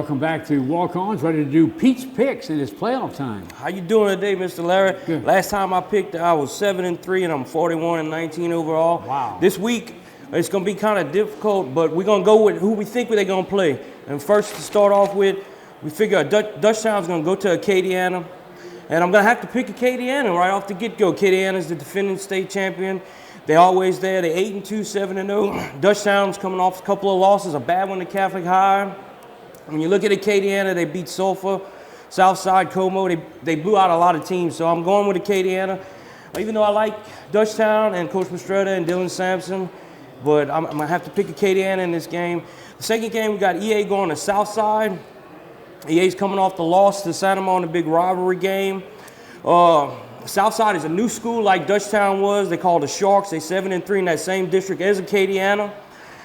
Welcome back to Walk-Ons, ready to do Pete's Picks, and it's playoff time. How you doing today, Mr. Larry? Good. Last time I picked, I was 7-3, and I'm 41-19 overall. Wow. This week, it's going to be kind of difficult, but we're going to go with who we think they're going to play. And first, to start off with, we figure Dutchtown's going to go to Acadiana. And I'm going to have to pick Acadiana right off the get-go. Acadiana's the defending state champion. They're always there. They're 8-2, 7-0. Dutchtown's coming off a couple of losses, a bad one to Catholic High. When you look at Acadiana, they beat Sulphur, Southside, Como. They blew out a lot of teams. So I'm going with Acadiana. Even though I like Dutchtown and Coach Mistretta and Dylan Sampson, but I'm going to have to pick Acadiana in this game. The second game, we got EA going to Southside. EA's coming off the loss to Santa Monica in a big rivalry game. Southside is a new school like Dutchtown was. They call the Sharks. They're 7-3 in that same district as Acadiana.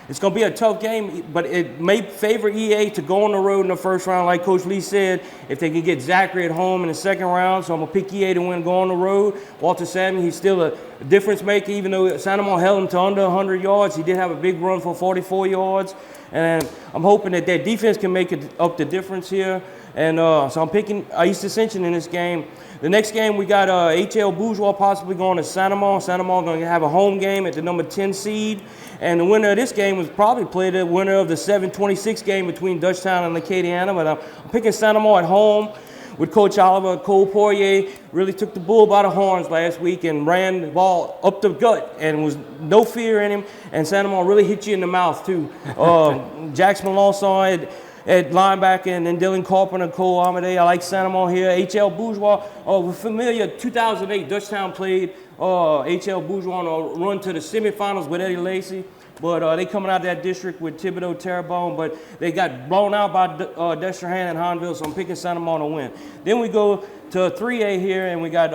It's going to be a tough game, but it may favor EA to go on the road in the first round, like Coach Lee said, if they can get Zachary at home in the second round. So I'm going to pick EA to win, go on the road. Walter Samuel, he's still a difference maker, even though Santa Monica held him to under 100 yards. He did have a big run for 44 yards. And I'm hoping that their defense can make up the difference here. And so I'm picking East Ascension in this game. The next game, we got HL Bourgeois possibly going to Santa Monica. Santa Monica going to have a home game at the number 10 seed. And the winner of this game was probably play the winner of the 7-26 game between Dutchtown and Acadiana. But I'm picking Santa Monica at home with Coach Oliver. Cole Poirier really took the bull by the horns last week and ran the ball up the gut and was no fear in him. And Santa Monica really hit you in the mouth, too. Jackson Malonson at linebacker, and then Dylan Carpenter, Cole Amade. I like Santa Monica here. HL Bourgeois, we're familiar. 2008, Dutchtown played HL Bourgeois on a run to the semifinals with Eddie Lacy. But they coming out of that district with Thibodeau, Terrebonne, but they got blown out by Destrehan and Hanville, so I'm picking Santa Monica to win. Then we go to 3A here, and we got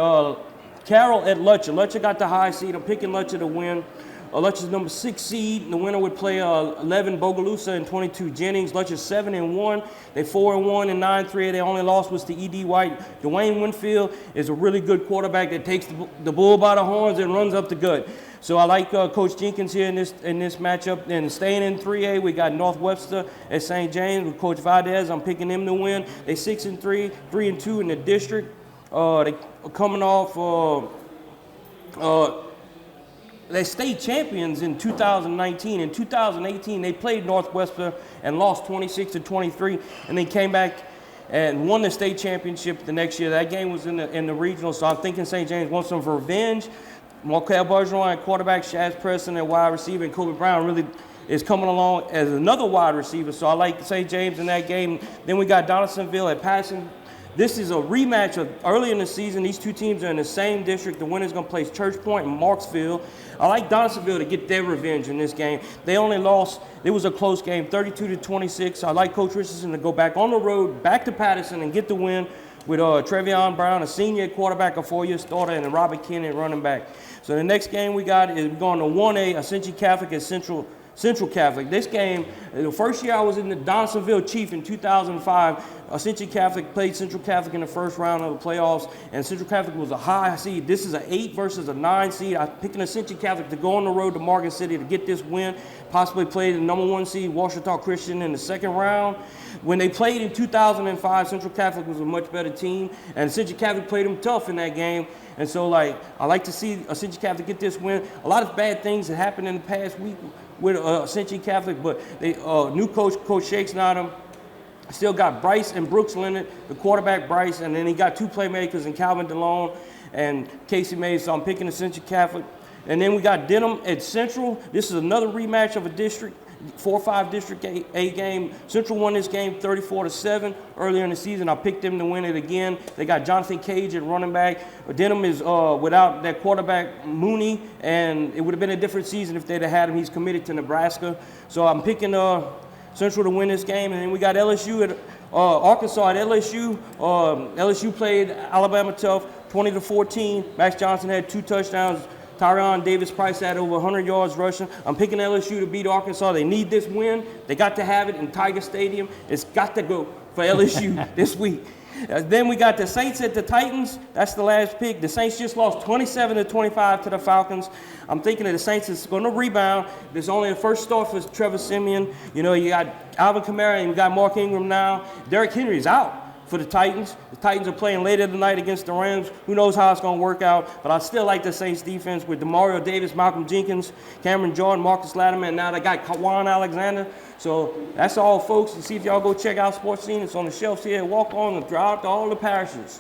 Carroll at Lutcher. Lutcher got the high seed. I'm picking Lutcher to win. Lutcher's number 6 seed. The winner would play 11 Bogalusa and 22 Jennings. Lutcher's 7-1. They 4-1 and 9-3. Their only loss was to E.D. White. Dwayne Winfield is a really good quarterback that takes the bull by the horns and runs up the gut. So I like Coach Jenkins here in this matchup. And staying in 3A, we got North Webster at St. James with Coach Valdez. I'm picking them to win. They 6-3, 3-2 in the district. They coming off. They state champions in 2019. In 2018, they played Northwestern and lost 26-23, and they came back and won the state championship the next year. That game was in the regional, so I'm thinking St. James wants some revenge. Markel Bergeron at quarterback, Shaz Preston at wide receiver, and Kobe Brown really is coming along as another wide receiver, so I like St. James in that game. Then we got Donaldsonville at Patterson. This is a rematch of early in the season. These two teams are in the same district. The winner's going to play Church Point and Marksville. I like Donaldsonville to get their revenge in this game. They only lost. It was a close game, 32-26. I like Coach Richardson to go back on the road, back to Patterson, and get the win with Trevion Brown, a senior quarterback, a 4-year starter, and Robert Kennedy at running back. So the next game we got is going to 1A, Ascension Catholic at Central Catholic. This game, the first year I was in the Donaldsonville Chief in 2005, Ascension Catholic played Central Catholic in the first round of the playoffs, and Central Catholic was a high seed. This is an 8 versus a 9 seed. I'm picking Ascension Catholic to go on the road to Morgan City to get this win, possibly play the number 1 seed, Washita Christian, in the second round. When they played in 2005, Central Catholic was a much better team, and Ascension Catholic played them tough in that game. And so, I like to see Ascension Catholic get this win. A lot of bad things that happened in the past week with Ascension Catholic, but they new Coach Shakes Nottingham, still got Bryce and Brooks Leonard, the quarterback Bryce, and then he got 2 playmakers in Calvin DeLone and Casey Mays, so I'm picking Ascension Catholic. And then we got Denham at Central. This is another rematch of a district 4-5 District A game. Central won this game 34-7 earlier in the season. I picked them to win it again. They got Jonathan Cage at running back. Denham is without that quarterback Mooney, and it would have been a different season if they'd have had him. He's committed to Nebraska. So I'm picking Central to win this game. And then we got LSU at Arkansas at LSU. LSU played Alabama tough, 20-14. Max Johnson had 2 touchdowns. Tyrion Davis-Price had over 100 yards rushing. I'm picking LSU to beat Arkansas. They need this win. They got to have it in Tiger Stadium. It's got to go for LSU this week. Then we got the Saints at the Titans. That's the last pick. The Saints just lost 27-25 to the Falcons. I'm thinking that the Saints is going to rebound. There's only a first start for Trevor Siemian. You know, you got Alvin Kamara and you got Mark Ingram now. Derrick Henry is out for the Titans. The Titans are playing later tonight against the Rams. Who knows how it's going to work out, but I still like the Saints defense with Demario Davis, Malcolm Jenkins, Cameron Jordan, Marcus Latimer, and now they got Kwan Alexander. So that's all, folks. And see if y'all go check out Sports Scene. It's on the shelves here. Walk on and throughout all the parishes.